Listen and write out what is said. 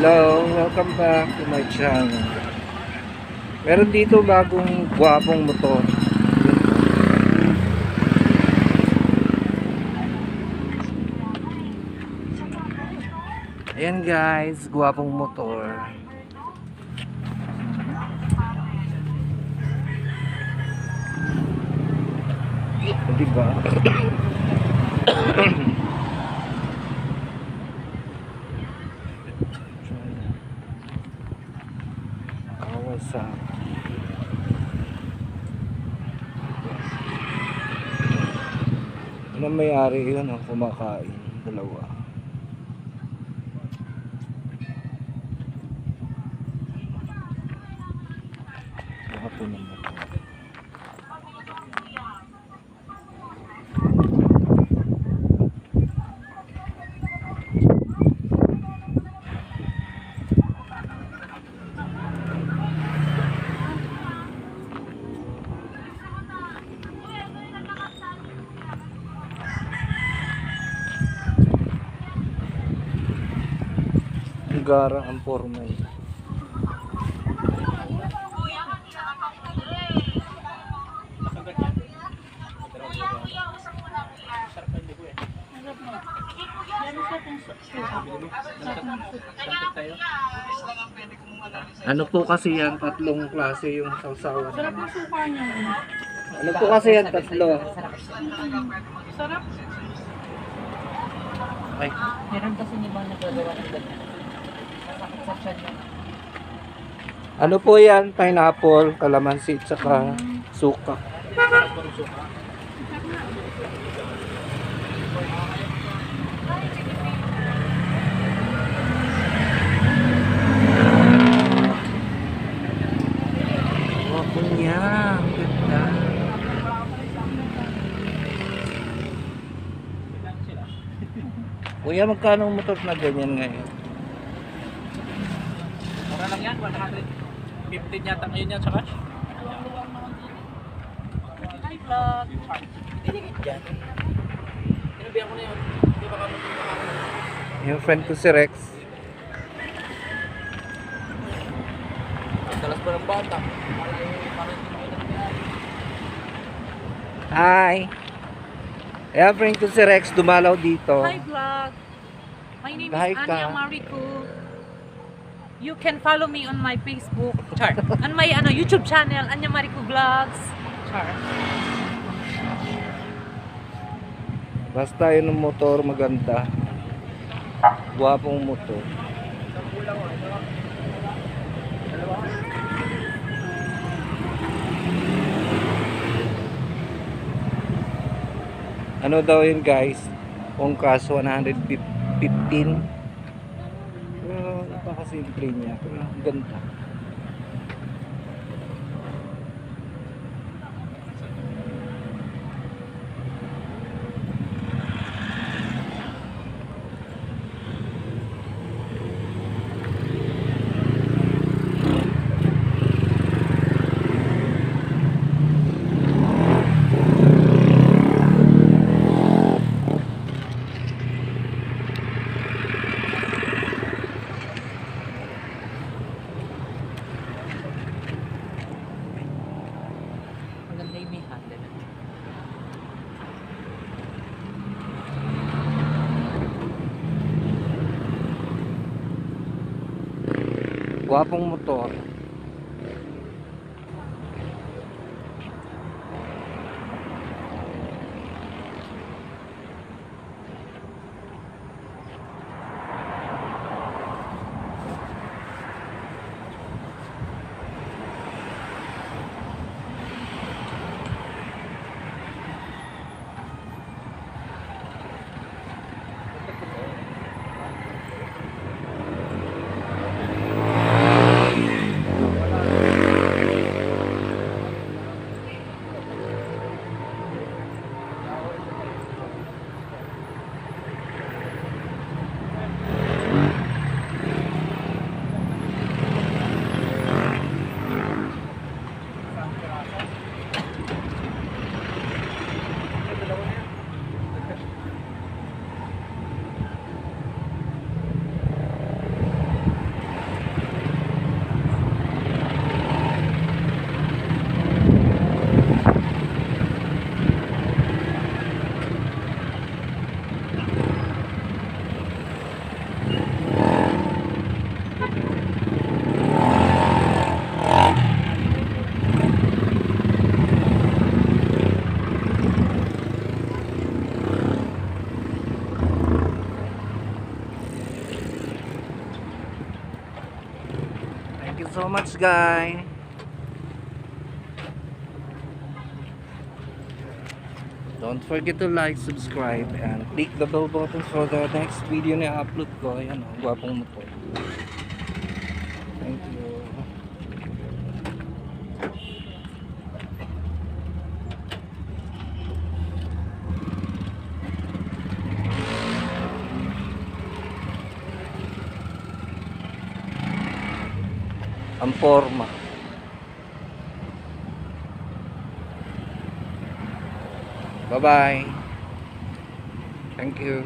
Hello, welcome back to my channel. Meron dito bagong gwapong motor. Ayan guys, gwapong motor. Diba? Kawasaki. Ano may-ari yun, kumakain. Dalawa. Ito naman. Ang gara ang formal. Ano po kasi yan? Tatlong klase yung sausawan. Sarap ng suka niya. Ano po kasi yan? Tatlo. Sarap. Ay. Meron kasi ni Bang nagagawa ng ganyan. Masakit sa tiyan niya. Ano po yan? Pineapple, kalamansi, tsaka suka. Wow, niya. Ang ganda. Kuya, magkano ang motor na ganyan ngayon? Mura lang yan, 115 yata ngayon yan sa cash. Hi vlog. Dinigit yan. Sinabihan ko na yun. Hindi ba kami Yung friend ko si Rex. dalas pa ng bata. Hi! Ayan, friend ko si Rex, dumalaw dito. Hi vlog. My name Hi is ka. Anya Marico. You can follow me on my Facebook. Char. On my YouTube channel, Anya Marico Vlogs. Char. Basta yun ang motor, maganda. Guwapong motor. Ano daw yun guys? Kung kaso 115. Pero napakasimple niya. Pero ang ganda. Maganda yung may handle. Guwapong motor. so much, guys. Don't forget to like, subscribe, and click the bell button for the next video na upload ko. Ayan o, gwapong motor. Thank you. Ang forma. Bye-bye. Thank you.